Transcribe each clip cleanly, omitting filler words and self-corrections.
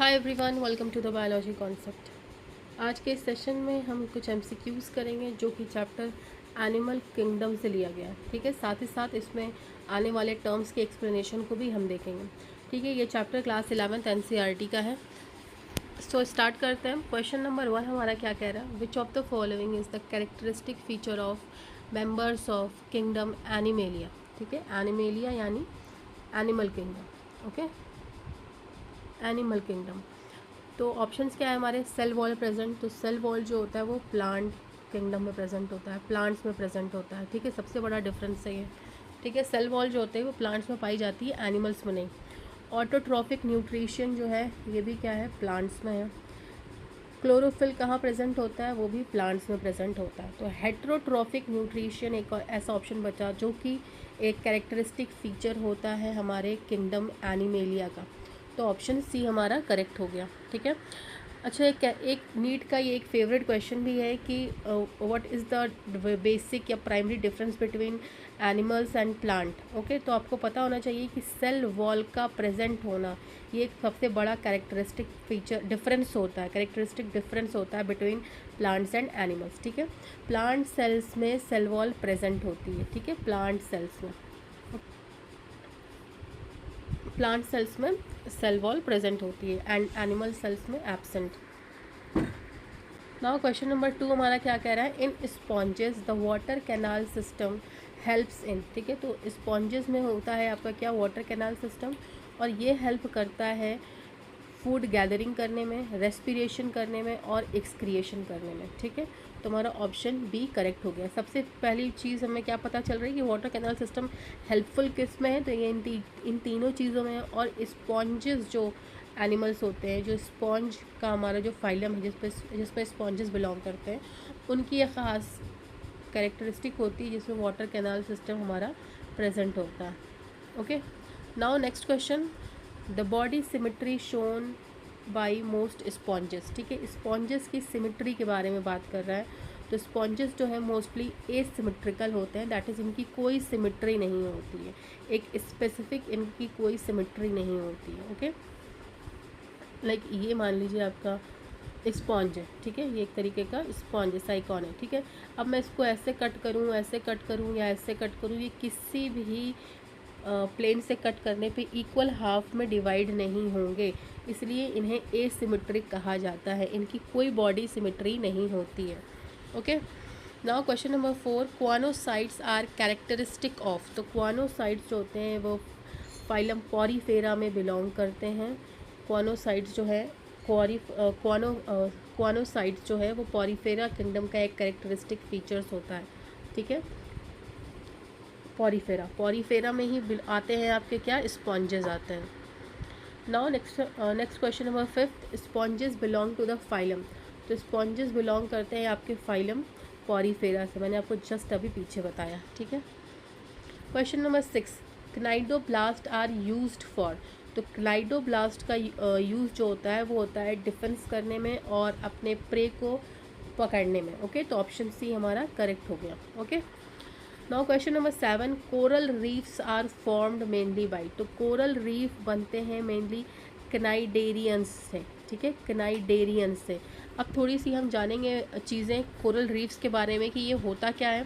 Hi everyone, welcome to the biology concept. आज के इस सेशन में हम कुछ एमसीक्यूज़ करेंगे जो कि चैप्टर एनिमल किंगडम से लिया गया है। ठीक है, साथ ही साथ इसमें आने वाले टर्म्स के एक्सप्लेनेशन को भी हम देखेंगे। ठीक है, ये चैप्टर क्लास 11th एनसीईआरटी का है। सो स्टार्ट करते हैं। क्वेश्चन नंबर 1 हमारा क्या कह रहा है? Which of the following is the characteristic feature of members of kingdom Animalia. ठीक है, एनिमेलिया यानी animal kingdom. Okay, animal kingdom. तो ऑप्शंस क्या है हमारे? Cell wall present. तो सेल वॉल जो होता है वो प्लांट किंगडम में प्रेजेंट होता है, प्लांट्स में प्रेजेंट होता है। ठीक है, सबसे बड़ा डिफरेंस है ये। ठीक है, सेल वॉल जो होते हैं वो प्लांट्स में पाई जाती है, एनिमल्स में नहीं। ऑटोट्रॉफिक न्यूट्रिशन जो है ये भी क्या है? प्लांट्स में है। क्लोरोफिल कहाँ प्रेजेंट होता है? वो भी प्लांट्स में प्रेजेंट होता है। तो हेट्रोट्रॉफिक न्यूट्रिशन एक और ऐसा ऑप्शन बचा जो कि एक कैरेक्टरिस्टिक फीचर होता है हमारे किंगडम एनिमेलिया का। तो ऑप्शन सी हमारा करेक्ट हो गया। ठीक है, अच्छा एक नीट का ये एक फेवरेट क्वेश्चन भी है कि व्हाट इज़ द बेसिक या primary difference between animals and plant. Okay, तो आपको पता होना चाहिए कि सेल वॉल का प्रेजेंट होना ये एक सबसे बड़ा कैरेक्टरिस्टिक फीचर डिफरेंस होता है, कैरेक्टरिस्टिक डिफरेंस होता है बिटवीन प्लांट्स एंड एनिमल्स। ठीक है, प्लांट सेल्स में सेल वॉल प्रेजेंट होती है। ठीक है, प्लांट सेल्स में सेल वॉल प्रेजेंट होती है एंड एनिमल सेल्स में एब्सेंट। नाउ क्वेश्चन नंबर 2 हमारा क्या कह रहा है? इन sponges the water canal system helps in. ठीक है, तो स्पॉन्जेस में होता है आपका क्या? वाटर कैनाल सिस्टम, और ये हेल्प करता है फूड गैदरिंग करने में, रेस्पिरेशन करने में और एक्सक्रिएशन करने में। ठीक है, तो हमारा ऑप्शन बी करेक्ट हो गया। सबसे पहली चीज़ हमें क्या पता चल रही है कि वाटर कैनाल सिस्टम हेल्पफुल किस में है? तो ये इन तीनों चीज़ों में है। और स्पॉन्जेस जो एनिमल्स होते हैं, जो स्पॉन्ज का हमारा जो फाइलम है जिसपे स्पॉन्जेस बिलोंग करते हैं, उनकी एक ख़ास कैरेक्टरिस्टिक होती है जिसमें वाटर कैनाल सिस्टम हमारा प्रेजेंट होता है। Okay, now next question, the body symmetry shown by most sponges. ठीक है, स्पॉन्जेस की सिमेट्री के बारे में बात कर रहा है। तो स्पॉन्जेस जो है मोस्टली एसिमेट्रिकल होते हैं, दैट इज़ इनकी कोई सिमेट्री नहीं होती है, एक स्पेसिफिक इनकी कोई सिमेट्री नहीं होती है। ओके, लाइक ये मान लीजिए आपका स्पॉन्ज है। ठीक है, ये एक तरीके का स्पॉन्ज साइकॉन है। ठीक है, अब मैं इसको ऐसे कट करूँ, ऐसे कट करूँ या ऐसे कट करूँ, ये किसी भी प्लेन से कट करने पे इक्वल हाफ में डिवाइड नहीं होंगे, इसलिए इन्हें एसिमेट्रिक कहा जाता है। इनकी कोई बॉडी सिमेट्री नहीं होती है। Okay, now question number 4, choanocytes are characteristic of. तो क्वानोसाइट्स जो होते हैं वो फाइलम पॉरीफेरा में बिलोंग करते हैं। क्वानोसाइट्स जो है क्वानोसाइट्स जो है वो पॉरीफेरा किंगडम का एक कैरेक्टरिस्टिक फीचर्स होता है। ठीक है, पॉरीफेरा में ही आते हैं आपके क्या? स्पॉन्जेस आते हैं। Now next question number 5, sponges belong to the phylum. तो स्पॉन्जेस बिलोंग करते हैं आपके फाइलम पॉरीफेरा से, मैंने आपको जस्ट अभी पीछे बताया। ठीक है, question number 6, cnidoblast are used for. तो क्नाइडोब्लास्ट का यूज़ जो होता है वो होता है डिफेंस करने में और अपने प्रे को पकड़ने में। ओके, तो ऑप्शन सी हमारा करेक्ट हो गया। Okay, now question number 7, coral reefs are formed mainly by. तो कोरल रीफ बनते हैं मेनली क्नाइडेरियंस से। ठीक है, क्नाइडेरियंस से। अब थोड़ी सी हम जानेंगे चीज़ें कोरल रीफ्स के बारे में कि ये होता क्या है।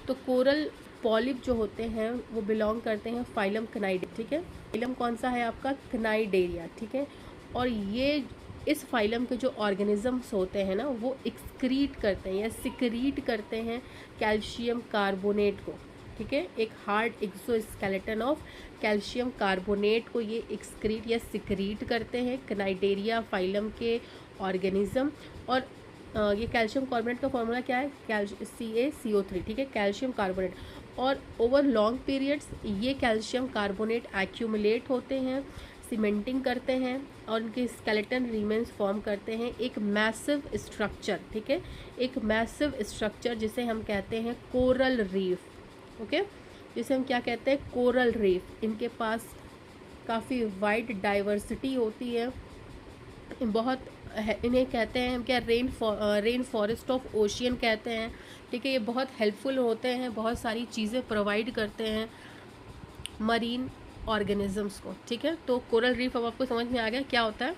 तो कोरल पॉलिप जो होते हैं वो बिलोंग करते हैं फाइलम क्नाइडे। ठीक है, फाइलम कौन सा है आपका? क्नाइडेरिया। ठीक है, और ये इस फाइलम के जो ऑर्गेनिजम्स होते हैं ना वो एक्सक्रीट करते हैं या सिक्रीट करते हैं कैल्शियम कार्बोनेट को। ठीक है, एक hard exoskeleton of calcium carbonate को ये एक्सक्रीट या सिक्रीट करते हैं क्नाइडेरिया फाइलम के ऑर्गेनिज्म। और ये कैल्शियम कार्बोनेट का फॉर्मूला क्या है? CaCO3। ठीक है, कैल्शियम कार्बोनेट। और ओवर लॉन्ग पीरियड्स ये कैल्शियम कार्बोनेट एक्यूमुलेट होते हैं, सीमेंटिंग करते हैं और उनके स्केलेटन रिमेन्स फॉर्म करते हैं एक मैसिव स्ट्रक्चर। ठीक है, एक मैसिव स्ट्रक्चर जिसे हम कहते हैं कोरल रीफ। ओके, जिसे हम क्या कहते हैं? Coral reef. इनके पास काफ़ी वाइड डाइवर्सिटी होती है, बहुत इन्हें कहते हैं हम क्या? रेन फॉरेस्ट ऑफ ओशियन कहते हैं। ठीक है, ये बहुत हेल्पफुल होते हैं, बहुत सारी चीज़ें प्रोवाइड करते हैं मरीन ऑर्गेनिजम्स को। ठीक है, तो कोरल रीफ अब आपको समझ में आ गया क्या होता है।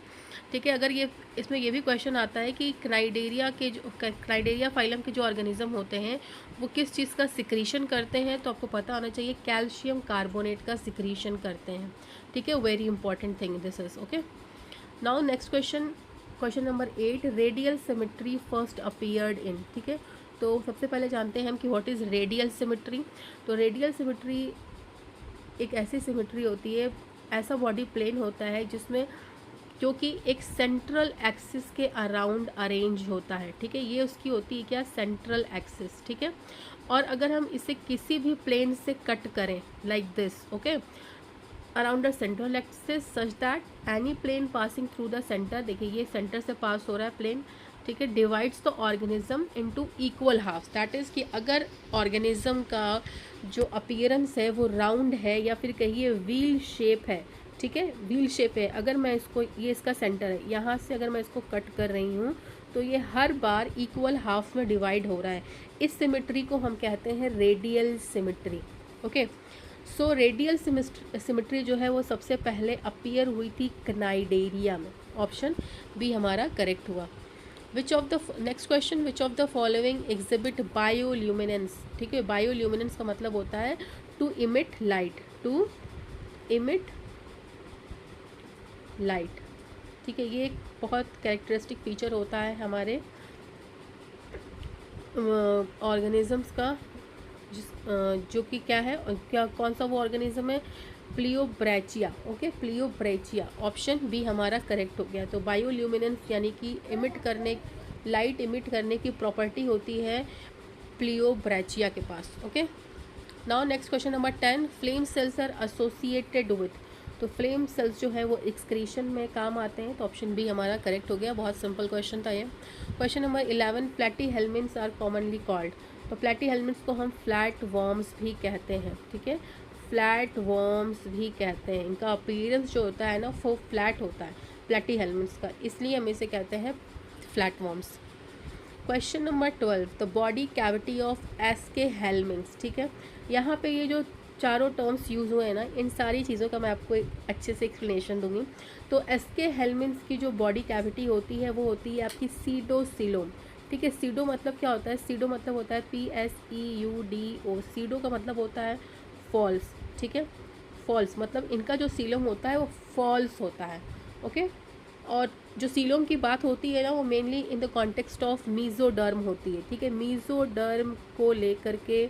ठीक ठीक है। अगर ये इसमें ये भी क्वेश्चन आता है कि क्नाइडेरिया फाइलम के जो ऑर्गेनिज्म होते हैं वो किस चीज़ का सिक्रीशन करते हैं, तो आपको पता होना चाहिए कैल्शियम कार्बोनेट का सिक्रीशन करते हैं, ठीक है। Very important thing this is, okay. Now next question number 8, radial symmetry first appeared in, ठीक है। तो सबसे पहले जानते हैं हम कि व्हाट इज़ रेडियल सिमेट्री। तो रेडियल सिमेट्री एक ऐसी सिमेट्री होती है, ऐसा बॉडी प्लेन होता है जिसमें जो कि एक सेंट्रल एक्सिस के अराउंड अरेंज होता है, ठीक है। ये उसकी होती है क्या, सेंट्रल एक्सिस, ठीक है। और अगर हम इसे किसी भी प्लेन से कट करें like this, okay, around the central axis such that any plane passing through the centre, देखिए ये सेंटर से पास हो रहा है प्लेन, ठीक है, divides the organism into equal halves. That is कि अगर ऑर्गेनिज्म का जो अपीयरेंस है वो राउंड है या फिर कहिए व्हील शेप है, ठीक है, व्हील शेप है, अगर मैं इसको, ये इसका सेंटर है, यहाँ से अगर मैं इसको कट कर रही हूँ तो ये हर बार इक्वल हाफ में डिवाइड हो रहा है। इस सिमेट्री को हम कहते हैं radial symmetry, okay. So radial symmetry जो है वो सबसे पहले अपीयर हुई थी क्नाइडेरिया में। ऑप्शन बी हमारा करेक्ट हुआ। Next question, which of the following exhibit bioluminescence, ठीक है। बायोल्यूमिनेंस का मतलब होता है to emit light, to emit light, ठीक है। ये एक बहुत कैरेक्टरिस्टिक फीचर होता है हमारे ऑर्गेनिजम्स का, जो कि क्या है, क्या कौन सा वो ऑर्गेनिज्म है, प्लियोब्रैचिया, ओके, प्लियोब्रैचिया। ऑप्शन बी हमारा करेक्ट हो गया। तो बायोल्यूमिनेंस यानी कि लाइट इमिट करने की प्रॉपर्टी होती है प्लियोब्रैचिया के पास, okay. Now next question number 10, flame cells are associated with, तो फ्लेम सेल्स जो है वो एक्सक्रीशन में काम आते हैं, तो ऑप्शन बी हमारा करेक्ट हो गया। बहुत सिंपल क्वेश्चन था ये। क्वेश्चन नंबर 11, प्लेटी हेलमिन्स आर कॉमनली कॉल्ड, तो प्लेटी हेलमिन्स को हम फ्लैट वर्म्स भी कहते हैं, ठीक है, फ्लैट वर्म्स भी कहते हैं। इनका अपीयरेंस जो होता है ना वो फ्लैट होता है प्लेटी हेलमिन्स का, इसलिए हम इसे कहते हैं flat worms. Question number 12, the body cavity of aschelminthes, ठीक है। यहाँ पे ये जो चारों टर्म्स यूज़ हुए हैं ना, इन सारी चीज़ों का मैं आपको एक अच्छे से एक्सप्लेनेशन दूंगी। तो एसके हेलमिन्स की जो बॉडी कैविटी होती है वो होती है आपकी सीडोसिलोम, ठीक है। सीडो मतलब क्या होता है, सीडो मतलब होता है PSEUDO, सीडो का मतलब होता है फॉल्स, ठीक है, फॉल्स मतलब इनका जो सीलोम होता है वो फॉल्स होता है, ओके। और जो सीलोम की बात होती है ना वो mainly in the context of mesoderm होती है, ठीक है। मीजोडर्म को लेकर के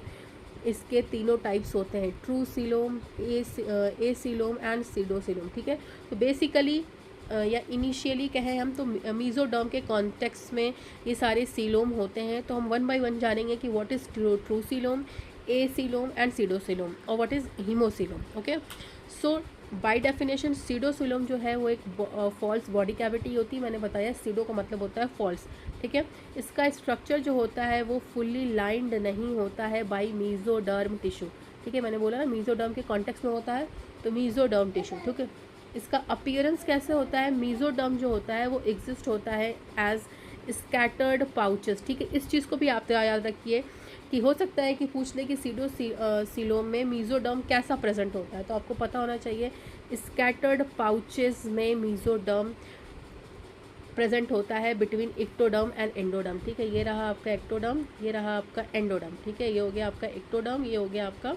इसके तीनों टाइप्स होते हैं, true coelom, acoelom and pseudocoelom, ठीक है। तो बेसिकली या इनिशियली कहें हम तो मीजोडर्म के कॉन्टेक्स्ट में ये सारे सीलोम होते हैं। तो हम वन बाय वन जानेंगे कि what is true coelom, acoelom and pseudocoelom, और what is haemocoelom, okay. So by definition pseudocoelom जो है वो एक फॉल्स बॉडी कैविटी होती है, मैंने बताया सीडो का मतलब होता है फॉल्स, ठीक है। इसका स्ट्रक्चर जो होता है वो फुल्ली लाइंड नहीं होता है बाय मीजोडर्म टिश्यू, ठीक है, मैंने बोला ना मीजोडर्म के कॉन्टेक्स्ट में होता है, तो मीजोडर्म टिश्यू, ठीक है। इसका अपीयरेंस कैसे होता है, मीजोडर्म जो होता है वो एग्जिस्ट होता है एज स्कैटर्ड पाउचेस, ठीक है। इस चीज़ को भी आप याद रखिए कि हो सकता है कि पूछ ले कि सीलोम में मीजोडर्म कैसा प्रेजेंट होता है, तो आपको पता होना चाहिए स्कैटर्ड पाउचेस में मीजोडर्म प्रेजेंट होता है बिटवीन एक्टोडर्म एंड एंडोडर्म, ठीक है। ये रहा आपका एक्टोडर्म, ये रहा आपका एंडोडर्म, ठीक है। ये हो गया आपका एक्टोडर्म, ये हो गया आपका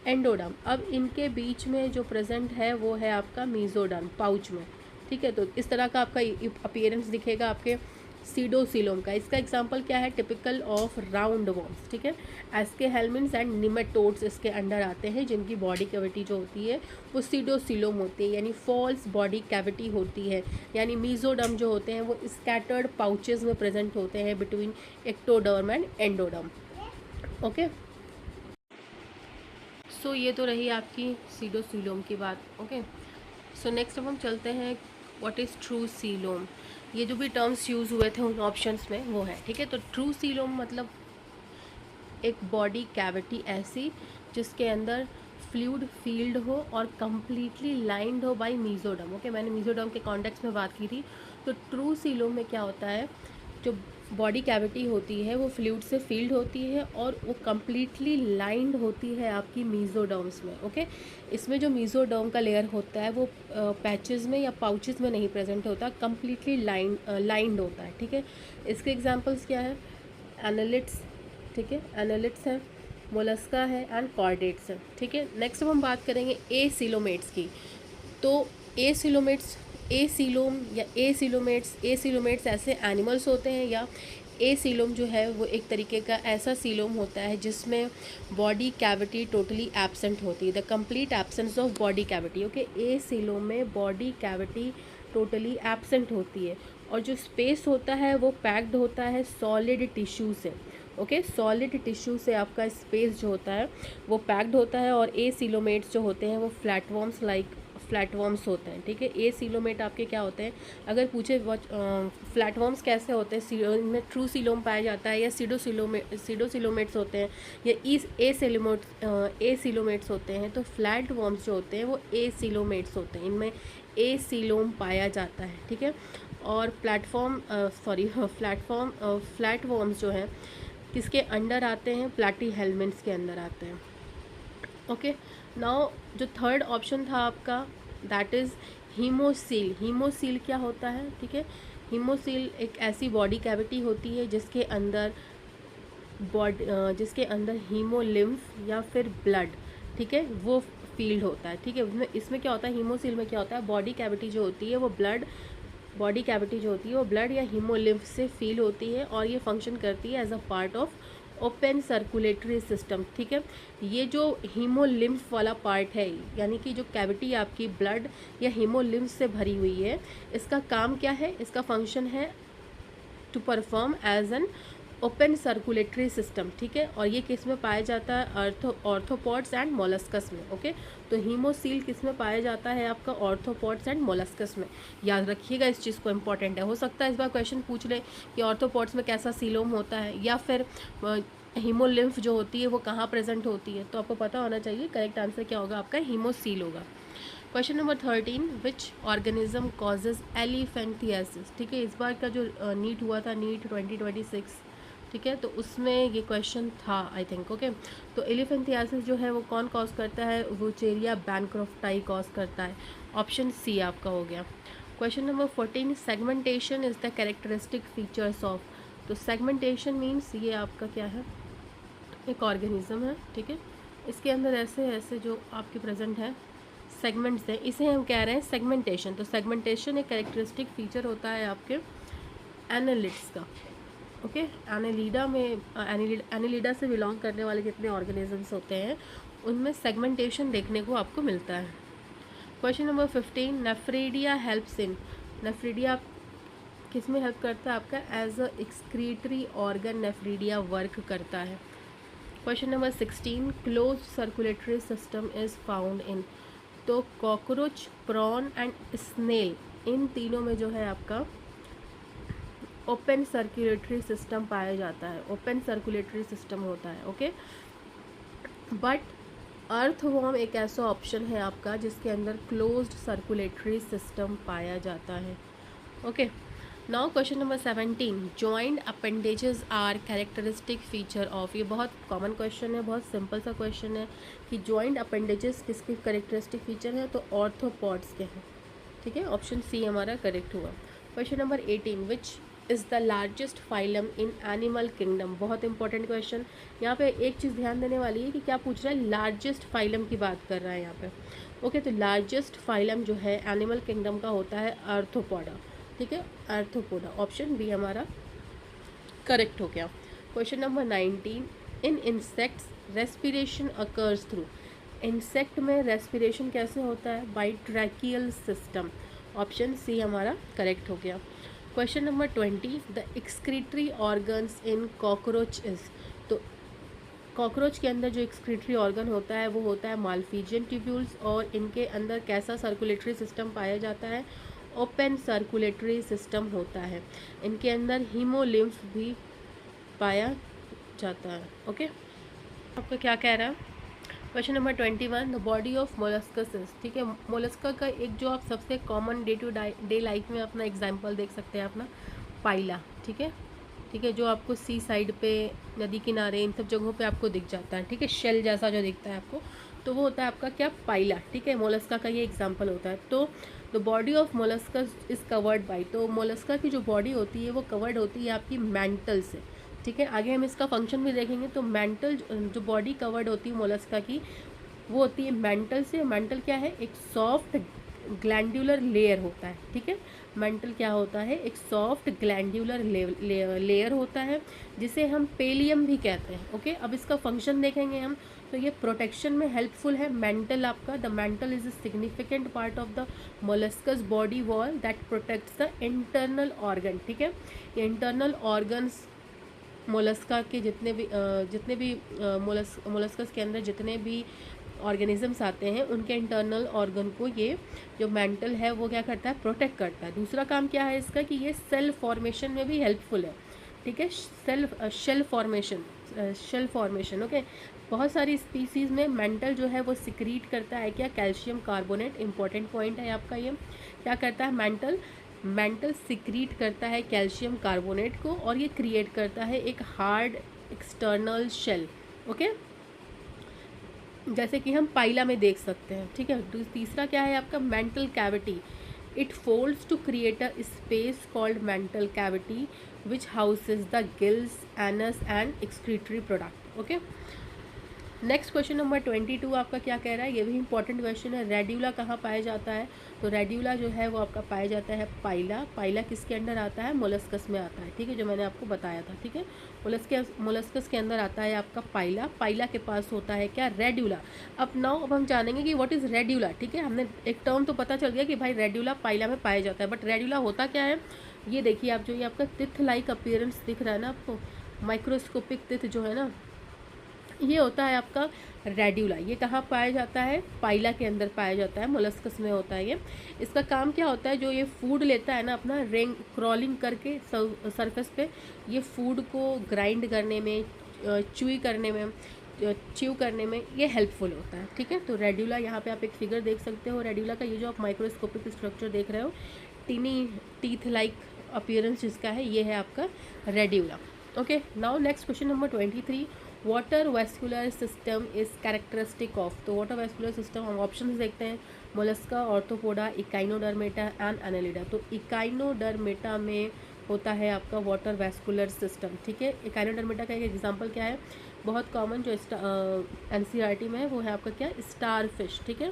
एंडोडर्म। अब इनके बीच में जो प्रेजेंट है वो है आपका मीजोडर्म पाउच में, ठीक है। तो इस तरह का आपका अपीयरेंस दिखेगा आपके सीडोसीलोम का। इसका एग्जांपल क्या है, टिपिकल ऑफ राउंड वर्म्स, ठीक है। एस्के हेलमिन्स एंड निमेटोड्स इसके अंडर आते हैं, जिनकी बॉडी कैविटी जो होती है वो सीडोसीलोम होती है, यानी फॉल्स बॉडी कैविटी होती है। यानी मीजोडर्म जो होते हैं वो स्कैटर्ड पाउचेस में प्रेजेंट होते हैं between ectoderm and endoderm, okay. So ये तो रही आपकी सीडोसीलोम की बात, ओके। सो नेक्स्ट अब हम चलते हैं व्हाट इज़ ट्रू सीलोम। ये जो भी टर्म्स यूज़ हुए थे उन ऑप्शंस में वो है, ठीक है। तो ट्रू सीलोम मतलब एक बॉडी कैविटी ऐसी जिसके अंदर फ्लूइड फील्ड हो और कम्प्लीटली लाइंड हो बाय मीजोडर्म, ओके। मैंने मीजोडर्म के कॉन्टेक्स्ट में बात की थी। तो ट्रू सीलोम में क्या होता है जो बॉडी कैविटी होती है वो फ्लूइड से फील्ड होती है और वो कम्प्लीटली लाइंड होती है आपकी मीजोडर्म्स में। ओके, इसमें जो मीजोडर्म का लेयर होता है वो पैचेस में या पाउचेस में नहीं प्रेजेंट होता, कम्प्लीटली लाइंड होता है। ठीक है, इसके एग्जांपल्स क्या है? एनालिट्स, ठीक है, एनालिट्स है, मोलस्का है एंड कॉर्डेट्स है। ठीक है, नेक्स्ट अब हम बात करेंगे एसिलोमेट्स की। तो एसिलोमेट्स, एसिलोम या एसिलोमेट्स ऐसे एनिमल्स होते हैं, या एसिलोम जो है वो एक तरीके का ऐसा सीलोम होता है जिसमें बॉडी कैविटी टोटली एब्सेंट होती है, the complete absence of body cavity. Okay, acoelom में बॉडी कैविटी टोटली एब्सेंट होती है और जो स्पेस होता है वो पैक्ड होता है सॉलिड टिश्यू से। ओके, सॉलिड टिश्यू से आपका स्पेस जो होता है वो पैक्ड होता है। और एसिलोमेट्स जो होते हैं वो फ्लैटवर्म्स लाइक फ्लैटवर्म्स होते हैं। ठीक है, एसिलोमेट आपके क्या होते हैं? अगर पूछे फ्लैटवर्म्स कैसे होते हैं, इनमें ट्रू सीलोम पाया जाता है या सीडोसिलोमेट्स होते हैं या एसिलोमेट्स होते हैं, तो फ्लैटवर्म्स जो होते हैं वो एसिलोमेट्स होते हैं, इनमें एसिलोम पाया जाता है। ठीक है, और फ्लैटवर्म्स जो हैं किसके अंडर आते हैं? प्लैटीहेल्मिन्थ्स के अंदर आते हैं। ओके, नाउ जो थर्ड ऑप्शन था आपका दैट इज़ हीमोसील। हीमोसील क्या होता है? ठीक है, हीमोसील एक ऐसी बॉडी कैविटी होती है जिसके अंदर हीमोलिम्फ या फिर ब्लड, ठीक है, वो फील्ड होता है। ठीक है, इसमें क्या होता है? हीमोसील में क्या होता है? बॉडी कैविटी जो होती है वो ब्लड या हीमोलिम्फ से फील होती है और ये फंक्शन करती है as a part of open circulatory system. ठीक है, ये जो हीमोलिम्फ वाला पार्ट है, यानी कि जो कैविटी आपकी ब्लड या हीमोलिम्फ से भरी हुई है, इसका काम क्या है? इसका फंक्शन है to perform as an open circulatory system. ठीक है, और ये किस में पाया जाता है? ऑर्थोपॉड्स एंड मोलस्कस में। ओके, तो हीमोसील किस में पाया जाता है? आपका ऑर्थोपॉड्स एंड मोलस्कस में। याद रखिएगा इस चीज़ को, इम्पॉर्टेंट है। हो सकता है इस बार क्वेश्चन पूछ ले कि ऑर्थोपॉड्स में कैसा सीलोम होता है या फिर हीमोलिम्फ जो होती है वो कहाँ प्रेजेंट होती है, तो आपको पता होना चाहिए। करेक्ट आंसर क्या होगा? आपका हीमोसील होगा। Question number 13, which organism causes elephantiasis. ठीक है, इस बार का जो नीट हुआ था, नीट 2026, ठीक है, तो उसमें ये क्वेश्चन था आई थिंक। ओके, तो एलिफेंथियासिस जो है वो कौन कॉज करता है? वुचेरिया बैनक्रॉफ्टाई कॉज करता है। ऑप्शन सी आपका हो गया। Question number 14, segmentation is the characteristic features of. तो सेगमेंटेशन मीन्स ये आपका क्या है? एक ऑर्गेनिज्म है, ठीक है, इसके अंदर ऐसे ऐसे जो आपके प्रेजेंट है सेगमेंट्स हैं, इसे हम कह रहे हैं सेगमेंटेशन। तो सेगमेंटेशन एक कैरेक्टरिस्टिक फीचर होता है आपके एनालिट्स का। ओके, एनालिडा से बिलोंग करने वाले जितने ऑर्गेनिजम्स होते हैं उनमें सेगमेंटेशन देखने को आपको मिलता है। Question number 15, nephridia helps in. Nephridia किस में हेल्प करता है? आपका as a excretory organ nephridia work करता है। Question number 16, close circulatory system is found in. तो कॉकरोच, प्रॉन एंड स्नेल, इन तीनों में जो है आपका ओपन सर्कुलेटरी सिस्टम पाया जाता है, ओपन सर्कुलेटरी सिस्टम होता है। ओके, बट अर्थवर्म एक ऐसा ऑप्शन है आपका जिसके अंदर क्लोज्ड सर्कुलेटरी सिस्टम पाया जाता है। Okay, now question number 17, joint appendages are characteristic feature of. ये बहुत कॉमन क्वेश्चन है, बहुत सिंपल सा क्वेश्चन है कि जॉइंट अपेंडेजेस किसके कैरेक्टरिस्टिक फीचर है? तो ऑर्थोपॉड्स के हैं। ठीक है, ऑप्शन सी हमारा करेक्ट हुआ। Question number 18, which is the largest phylum in animal kingdom. बहुत इंपॉर्टेंट क्वेश्चन। यहाँ पे एक चीज़ ध्यान देने वाली है कि क्या पूछ रहा है? लार्जेस्ट फाइलम की बात कर रहा है यहाँ पे। ओके, तो लार्जेस्ट फाइलम जो है एनिमल किंगडम का होता है आर्थ्रोपोडा। ठीक है, आर्थ्रोपोडा, ऑप्शन बी हमारा करेक्ट हो गया। Question number 19, in insects respiration occurs through. Insect में रेस्पिरेशन कैसे होता है? By tracheal system. Option C हमारा करेक्ट हो गया। Question number 20, the excretory organs in cockroach is. तो कॉकरोच के अंदर जो एक्सक्रीटरी ऑर्गन होता है वो होता है मालफिजियन ट्यूब्यूल्स, और इनके अंदर कैसा सर्कुलेटरी सिस्टम पाया जाता है? ओपन सर्कुलेटरी सिस्टम होता है। इनके अंदर हीमोलिम्फ भी पाया जाता है। ओके, आपका क्या कह रहा है? Question number 21, the body of molluscs. ठीक है, मोलस्का का एक जो आप सबसे common day to day life में अपना एग्जाम्पल देख सकते हैं अपना पाइला। ठीक है, ठीक है, जो आपको सी साइड पे, नदी किनारे, इन सब जगहों पे आपको दिख जाता है। ठीक है, शेल जैसा जो दिखता है आपको, तो वो होता है आपका क्या, पाइला। ठीक है, मोलस्का का ये एग्जांपल होता है। तो the body of Mollusca is covered by, तो मोलस्का की जो बॉडी होती है वो कवर्ड होती है आपकी मैंटल से। ठीक है, आगे हम इसका फंक्शन भी देखेंगे। तो मैंटल, जो बॉडी कवर्ड होती है मोलस्का की, वो होती है मेंटल से। मेंटल क्या है, एक सॉफ्ट ग्लैंडुलर लेयर होता है। ठीक है, मेंटल क्या होता है, एक सॉफ्ट ग्लैंडुलर लेयर होता है, जिसे हम पेलियम भी कहते हैं। ओके, अब इसका फंक्शन देखेंगे हम। तो ये प्रोटेक्शन में हेल्पफुल है मेंटल आपका। The mental is a significant part of the molluscs body wall that protects the internal organ. ठीक है, ये इंटरनल ऑर्गन्स मोलस्का के जितने भी मोलस्कस के अंदर जितने भी ऑर्गेनिजम्स आते हैं, उनके इंटरनल ऑर्गन को ये जो मेंटल है वो क्या करता है, प्रोटेक्ट करता है। दूसरा काम क्या है इसका, कि ये सेल फॉर्मेशन में भी हेल्पफुल है। ठीक है, शेल फॉर्मेशन। ओके, बहुत सारी स्पीसीज़ में मेंटल जो है वो सिक्रीट करता है क्या, कैल्शियम कार्बोनेट। इंपॉर्टेंट पॉइंट है आपका ये। क्या करता है मेंटल सिक्रीट करता है कैल्शियम कार्बोनेट को, और ये क्रिएट करता है एक हार्ड एक्सटर्नल शेल। ओके, जैसे कि हम पाइला में देख सकते हैं। ठीक है, तीसरा क्या है आपका, mantle cavity. It folds to create a space called mantle cavity which houses the gills, anus and excretory product. Okay, next question number 22 आपका क्या कह रहा है, ये भी इंपॉर्टेंट क्वेश्चन है। रेड्यूला कहाँ पाया जाता है, तो रेड्यूला जो है वो आपका पाया जाता है पाइला। पाइला किसके अंडर आता है, मोलस्कस में आता है। ठीक है, जो मैंने आपको बताया था। ठीक है, मोलस्कस के अंदर आता है आपका पाइला। पाइला के पास होता है क्या, रेड्यूला। अब हम जानेंगे कि व्हाट इज़ रेड्यूला। ठीक है, हमने एक टर्म तो पता चल गया कि भाई रेड्यूला पाइला में पाया जाता है, बट रेड्यूला होता क्या है, ये देखिए आप, जो ये आपका तिथ लाइक अपीयरेंस दिख रहा है ना आपको, माइक्रोस्कोपिक तिथ जो है ना, ये होता है आपका रेड्यूला। ये कहाँ पाया जाता है, पाइला के अंदर पाया जाता है, मोलस्कस में होता है ये। इसका काम क्या होता है, जो ये फूड लेता है ना अपना, क्रॉलिंग करके सरफेस पे, ये फूड को ग्राइंड करने में, च्यू करने में ये हेल्पफुल होता है। ठीक है, तो रेड्यूला, यहाँ पे आप एक फिगर देख सकते हो रेड्यूला का। ये जो आप माइक्रोस्कोपिक स्ट्रक्चर देख रहे हो, टीनी टीथ लाइक अपीयरेंस जिसका है, ये है आपका radula. Okay, now next question number 23, water vascular system is characteristic of. तो वाटर वेस्कुलर सिस्टम हम ऑप्शंस देखते हैं, Mollusca, arthropoda, Echinodermata and Annelida. तो इकाइनोडर्मेटा में होता है आपका वाटर वेस्कुलर सिस्टम। ठीक है, इकाइनोडर्मेटा का एक एग्जांपल क्या है, बहुत कॉमन जो एनसीईआरटी में है, वो है आपका क्या, स्टार फिश। ठीक है,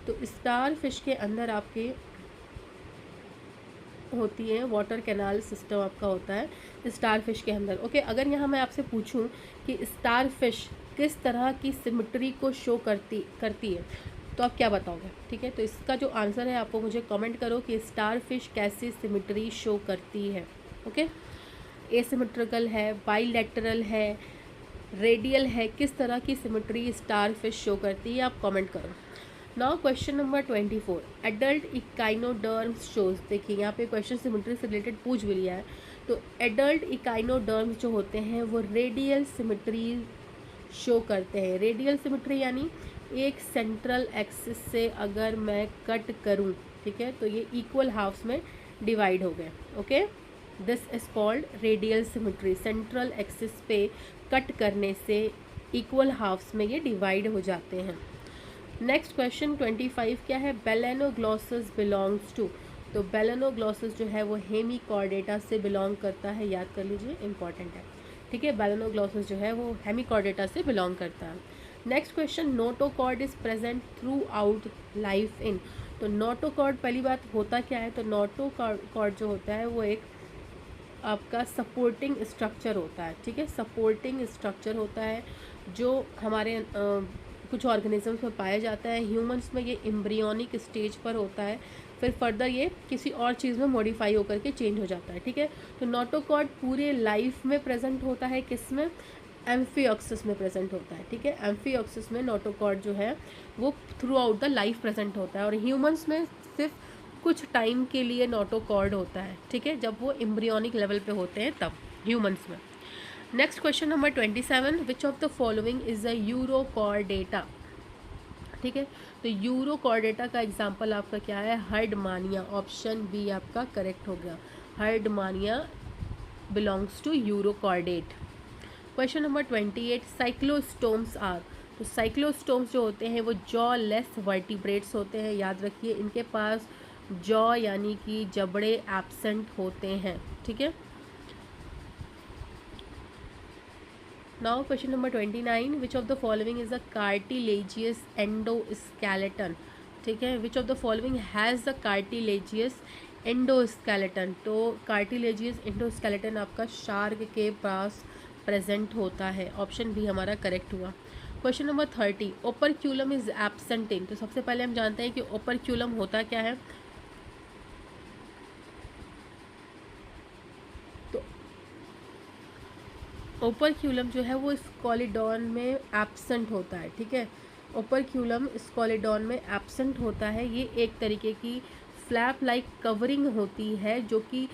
तो स्टार फिश के अंदर आपके होती है वाटर कैनाल सिस्टम आपका होता है स्टार फिश के अंदर। ओके, अगर यहाँ मैं आपसे पूछूं कि स्टार फिश किस तरह की सिमेट्री को शो करती है, तो आप क्या बताओगे। ठीक है, तो इसका जो आंसर है आपको मुझे कमेंट करो कि स्टार फिश कैसी सिमेट्री शो करती है। ओके, एसिमेट्रिकल है, बाइलेटरल है, रेडियल है, किस तरह की सिमेट्री स्टार फिश शो करती है, आप कमेंट करो। Now question number 24, adult echinoderms shows. देखिए यहाँ पे क्वेश्चन सिमेट्री से रिलेटेड पूछ भी लिया है। तो एडल्ट इकाइनोडर्म्स जो होते हैं वो रेडियल सिमेट्री शो करते हैं। रेडियल सिमेट्री यानी एक सेंट्रल एक्सिस से अगर मैं कट करूँ, ठीक है, तो ये इक्वल हाफ्स में डिवाइड हो गए। Okay, this is called radial symmetry. Central axis पे कट करने से इक्वल हाफ्स में ये डिवाइड हो जाते हैं। नेक्स्ट क्वेश्चन 25 क्या है, बेलेनोग्लॉसस बिलोंग्स टू। तो बेलेनोग्लॉसस जो है वो हेमिकॉर्डेटा से बिलोंग करता है, याद कर लीजिए, इंपॉर्टेंट है। ठीक है, बेलेनोग्लॉसस जो है वो हेमिकॉर्डेटा से बिलोंग करता है। Next question, notochord is present through out life in. तो नोटोकॉर्ड, पहली बात होता क्या है, तो नोटोकॉर्ड जो होता है वो एक आपका सपोर्टिंग स्ट्रक्चर होता है। ठीक है, सपोर्टिंग स्ट्रक्चर होता है जो हमारे कुछ ऑर्गेनिजम्स में पाया जाता है। ह्यूमंस में ये एम्ब्रियोनिक स्टेज पर होता है, फिर फर्दर ये किसी और चीज़ में मॉडिफाई होकर के चेंज हो जाता है। ठीक है, तो नोटोकॉर्ड पूरे लाइफ में प्रेजेंट होता है, किस में, एम्फिऑक्सिस में प्रेजेंट होता है। ठीक है, एम्फिऑक्सिस में नोटोकॉर्ड जो है वो through out the life present होता है, और ह्यूमंस में सिर्फ कुछ टाइम के लिए नोटोकॉर्ड होता है। ठीक है, जब वो एम्ब्रियोनिक लेवल पे होते हैं तब ह्यूमंस में। Next question number 27, which of the following is a Urochordata. ठीक है, तो यूरोकॉर्डेटा का एग्जांपल आपका क्या है, हर्डमानिया। ऑप्शन बी आपका करेक्ट हो गया, Herdmania belongs to urochordate. Question number 28, cyclostomes are. तो साइक्लोस्टोम्स जो होते हैं वो जॉ लेस वर्टिब्रेट्स होते हैं। याद रखिए इनके पास जॉ यानी कि जबड़े एब्सेंट होते हैं, ठीक है। Now question number 29, which of the following is a cartilaginous endoskeleton, ठीक है। Which of the following has the cartilaginous endoskeleton. तो कार्टिलेजियस एंडोस्केलेटन आपका शार्क के पास प्रेजेंट होता है। ऑप्शन बी हमारा करेक्ट हुआ। Question number 30, operculum is absent in. तो सबसे पहले हम जानते हैं कि ओपरक्यूलम होता क्या है। तो ओपरक्यूलम जो है वो स्कॉलिडॉन में एब्सेंट होता है, ठीक है। ओपरक्यूलम स्कॉलिडॉन में एब्सेंट होता है। ये एक तरीके की फ्लैप लाइक कवरिंग होती है जो कि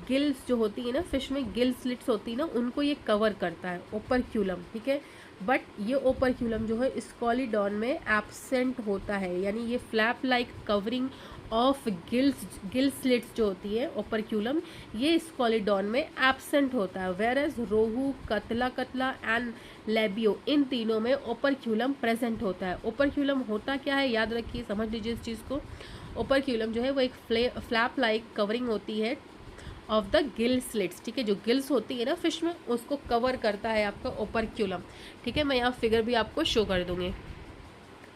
गिल्स जो होती है ना, फिश में गिल स्लिट्स होती है ना, उनको ये कवर करता है ओपरक्यूलम, ठीक है। बट ये ओपरक्यूलम जो है स्कॉलिडॉन में एब्सेंट होता है, यानी ये flap like covering of gill slits जो होती है ओपरक्यूलम, ये स्कॉलिडॉन में एब्सेंट होता है। वेरएज रोहू, कतला एंड लेबियो, इन तीनों में ओपरक्यूलम प्रेजेंट होता है। ओपरक्यूलम होता क्या है, याद रखिए, समझ लीजिए इस चीज़ को। ओपरक्यूलम जो है वो एक फ्लैप लाइक कवरिंग होती है ऑफ द गिल स्लिट्स, ठीक है। जो गिल्स होती है ना फिश में, उसको कवर करता है आपका ओपरक्यूलम, ठीक है। मैं यहाँ फिगर भी आपको शो कर दूंगी।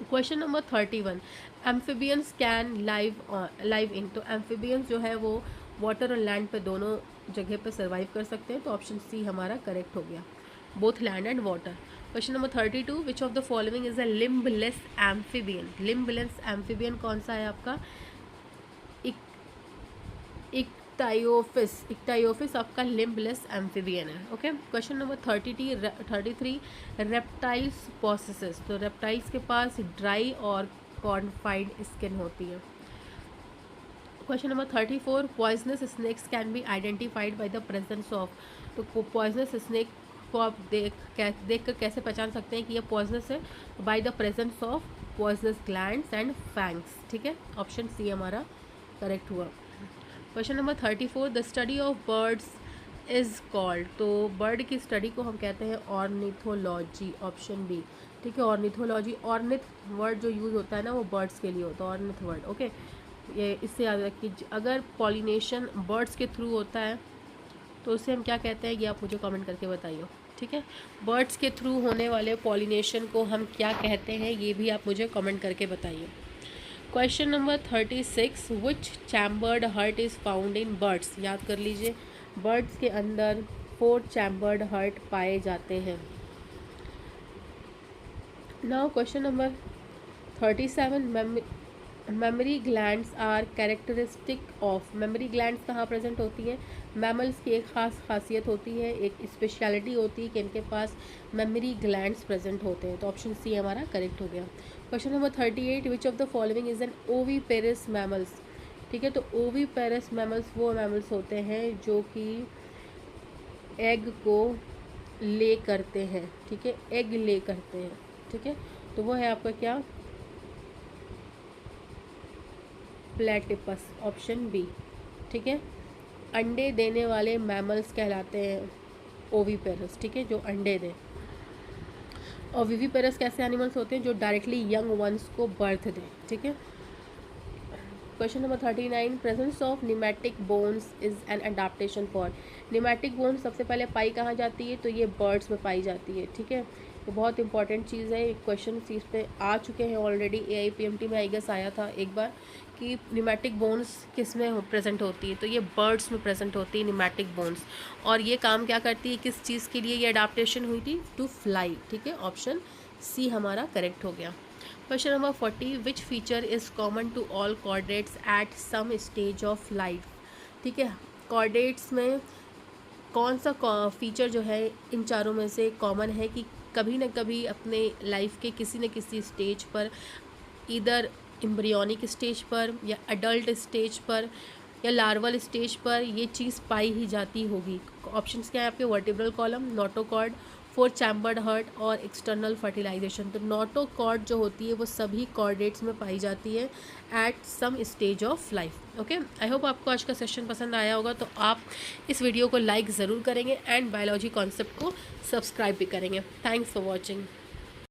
Question number 31, amphibians can live in. तो एम्फीबियंस जो है वो वाटर और लैंड पे दोनों जगह पे सर्वाइव कर सकते हैं। तो ऑप्शन सी हमारा करेक्ट हो गया, both land and water. Question number 32, which of the following is a limbless amphibian. Limbless amphibian कौन सा है आपका, इक्टाइओफिस आपका लिम्बलेस एम्फीबियन है, okay. Question number 33, reptiles possesses. तो रेप्टाइल्स के पास ड्राई और कॉन्फाइड स्किन होती है। Question number 34, poisonous snacks can be identified by the presence of. तो पॉइजनस स्नेक को आप देख कर कैसे पहचान सकते हैं कि ये पॉइजनस है, by the presence of poisonous glands and fangs, ठीक है। ऑप्शन सी हमारा करेक्ट हुआ। Question number 34, the study of birds is called. तो बर्ड की स्टडी को हम कहते हैं ऑर्निथोलॉजी, ऑप्शन बी, ठीक है। ऑर्निथोलॉजी, ऑर्निथ वर्ड जो यूज़ होता है ना वो बर्ड्स के लिए होता है, ऑर्निथ वर्ड, ओके। ये इससे याद रखिए, अगर पॉलिनेशन बर्ड्स के थ्रू होता है तो उसे हम क्या कहते हैं, ये आप मुझे कमेंट करके बताइए, ठीक है। बर्ड्स के थ्रू होने वाले पॉलिनेशन को हम क्या कहते हैं, ये भी आप मुझे कमेंट करके बताइए। Question number 36, which chambered heart is found in birds. याद कर लीजिए, बर्ड्स के अंदर 4 चैम्बर्ड हार्ट पाए जाते हैं। Now question number 37, mammary glands are characteristic of. Mammary glands कहाँ प्रेजेंट होती हैं, मैमल्स की एक ख़ास खासियत होती है, एक स्पेशलिटी होती है कि इनके पास मेमोरी ग्लैंड्स प्रेजेंट होते हैं। तो ऑप्शन सी हमारा करेक्ट हो गया। Question number 38, which of the following is an oviparous mammals, ठीक है। तो ओवीपेरस मैमल्स वो मैमल्स होते हैं जो कि एग को ले करते हैं, ठीक है, एग ले करते हैं, ठीक है। तो वो है आपका क्या, प्लेटिपस, ऑप्शन बी, ठीक है। अंडे देने वाले मैमल्स कहलाते हैं ओवीपेरस, ठीक है, जो अंडे दें। और विविपेरस कैसे एनिमल्स होते हैं, जो डायरेक्टली यंग वंस को बर्थ दें, ठीक है। Question number 39, presence of pneumatic bones is an adaptation for. Pneumatic bones सबसे पहले पाई कहाँ जाती है, तो ये बर्ड्स में पाई जाती है, ठीक है। ये बहुत इंपॉर्टेंट चीज़ है, क्वेश्चन इस पे आ चुके हैं ऑलरेडी, AIPMT में आई गेस आया था एक बार कि निमेटिक बोन्स किस में प्रेजेंट होती है, तो ये बर्ड्स में प्रेजेंट होती है निमेटिक बोन्स। और ये काम क्या करती है, किस चीज़ के लिए ये अडाप्टेशन हुई थी, टू फ्लाई, ठीक है। ऑप्शन सी हमारा करेक्ट हो गया। Question number 40, which feature is common to all chordates at some stage of life, ठीक है। कॉर्डेट्स में कौन सा फीचर जो है इन चारों में से कॉमन है कि कभी न कभी अपने लाइफ के किसी न किसी स्टेज पर, इधर एम्ब्रियोनिक स्टेज पर या अडल्ट स्टेज पर या लार्वल स्टेज पर ये चीज़ पाई ही जाती होगी। ऑप्शंस क्या है आपके, vertebral column, notochord, four chambered hurt और एक्सटर्नल फर्टिलाइजेशन। तो नोटोकॉर्ड जो होती है वो सभी कॉर्डेट्स में पाई जाती है at some stage of life. Okay, I hope आपको आज का सेशन पसंद आया होगा। तो आप इस वीडियो को लाइक ज़रूर करेंगे एंड बायोलॉजी कॉन्सेप्ट को सब्सक्राइब भी करेंगे। Thanks for watching.